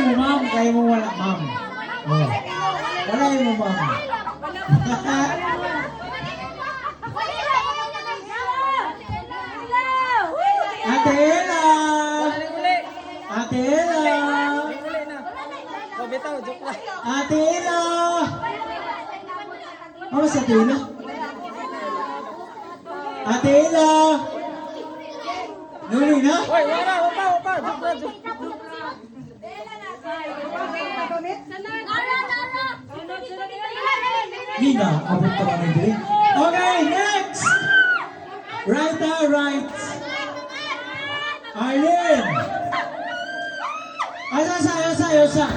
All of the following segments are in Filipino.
mo, ma'am. Kaya mo wala, ma'am. Oh. Wala mo, ma'am. Ate Ella! Ate Ella! Ate Ella! Oh, sa Ate Ella? Ate Ella! Nuli na? Wapa. Nina, abot ka kami din. Okay, next! Right. Arlene! Asa.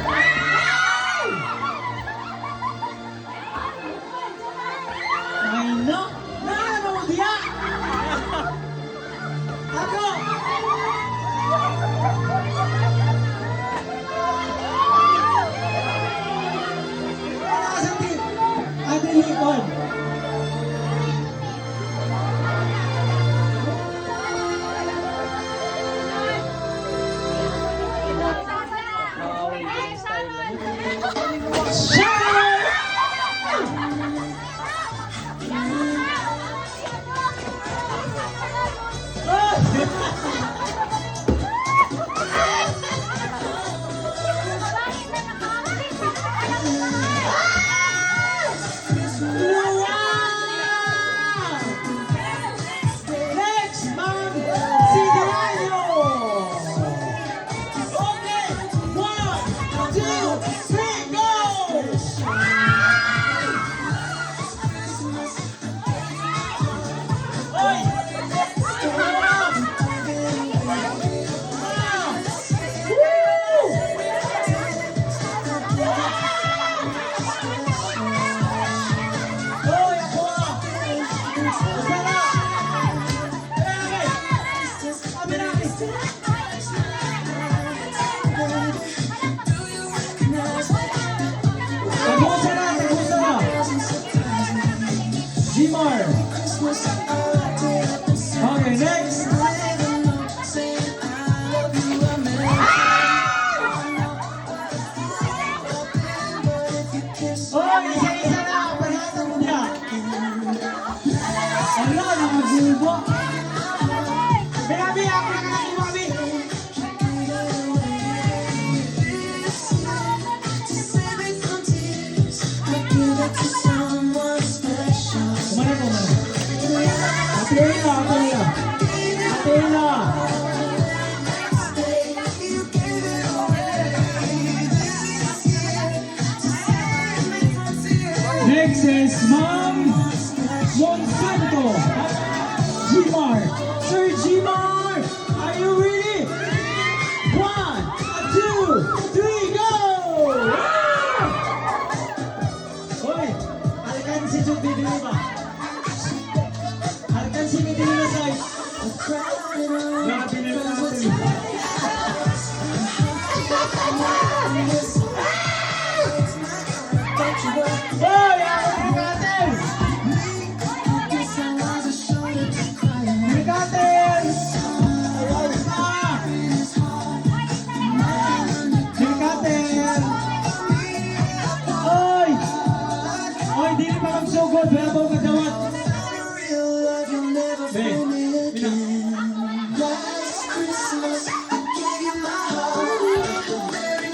Ay, no! Ano mo diya? Ako! Ate Hipon! Gmar. Okay, next. Oh, isa na. Panatan mo niya. Ala, nakagubo. Binabi, ako na nakagubo, Atena! Next is Ma'am Monsanto. Gmar. Sir Gmar, are you ready? 1, 2, 3, go! Hoy, halikan si Judy Dilima. Halikan si Medina Side. Grabe na natin. Hoy, ako natin! Nikatin! Ayos na! Nikatin! Hoy! Hoy, di rin pa magsugod. Wala pa akong kadawat. Ben, Mina.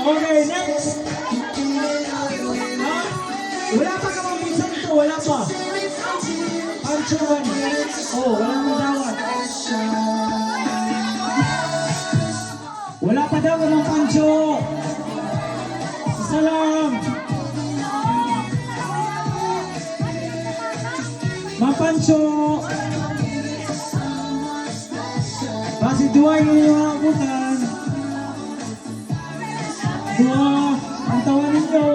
Okay, next. Wala pa ka maminsan ito, wala pa. Pancho 1. Oh, wala mo dawat. Wala pa daw ka ng Pancho. Isa lang. Mapancho. Kasi dua yung abutan. Dua, ang tawa ninyo.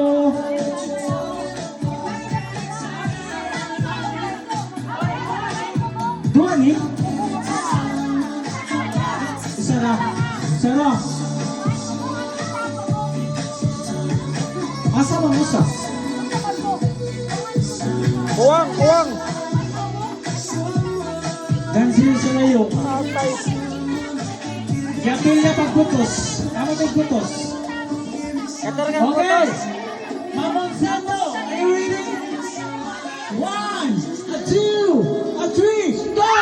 Dua ni? Isa na. Asa mo isa? Kuwang. Gansil sa layo. Yapil na pagputos. Tama pagputos. Ito rin ang Okay. photos. Mamang Sando, are you ready? 1, 2, 3, go!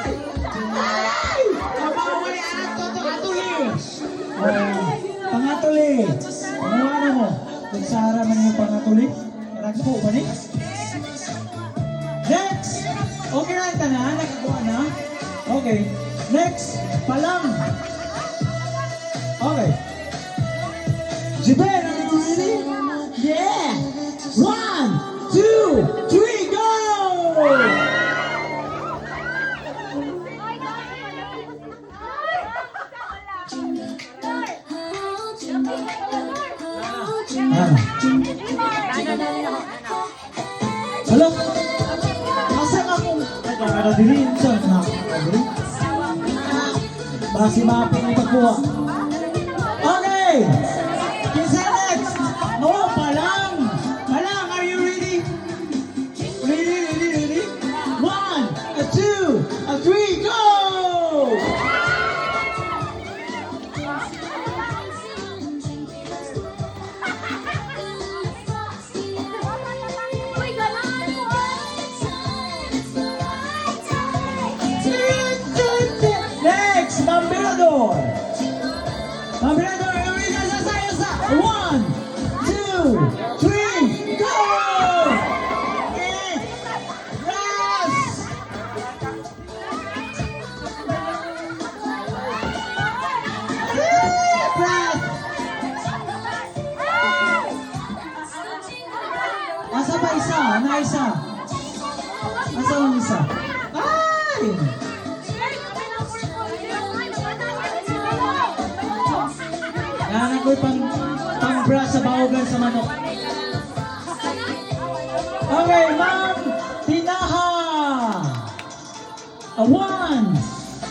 Ay! Kabawali anak to to atuli. Pangatuli. Ano ano mo? Kung Sara man yung pangatuli. Nagpo ba ni? Next! Okay na ito na? Nakakuha na? Okay. Next! Palang! Okay. Japan, are you ready? Yeah! 1, 2, 3, go! Hello? Masa nga kung nagkakada diri? Saan na ako diri? Basi mapin ang pagkuha. Okay! Kinsa next? No, palang! Palang, are you ready? Ready? 1, 2, 3, go! Next, Mamberador! Mamberador, are you ready? Sa 1, 2, 3, go! Okay. Last! Last! Asa pa isa? Na isa? Asa ang isa? Ay! Yan ako'y pang-bra sa bahogan sa manok. Okay, Ma'am Tinaha! 1,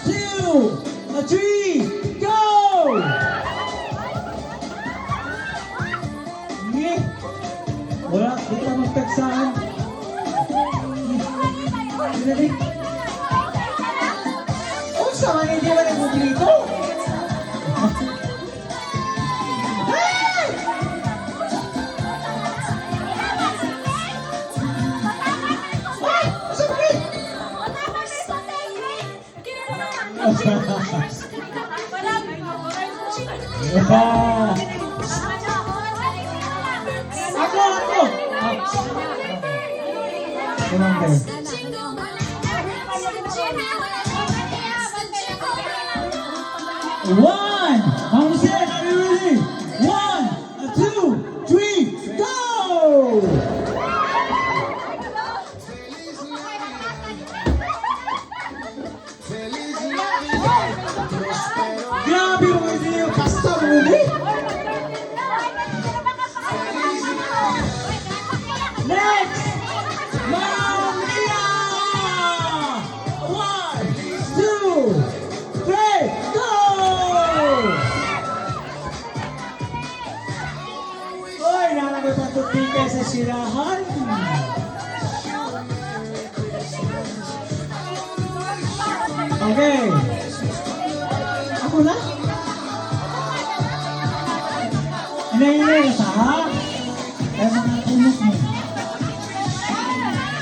2, 3, go! Hindi. Wala, di ka magtagsaan. Hindi. Kung saan, hindi ba nagbugrito? Ako! Kumangkay. 1! Ma'am Lucien, are you ready? 1, 2, 3, go! Grabe yung hindi yung custom movie. Next! Ma'am Mia! 1, 2, 3, go! Oy, nalagay pa tupika sa sirahan. Okay. Ako na? Inainay na sa ha? Ay, mga tulog mo.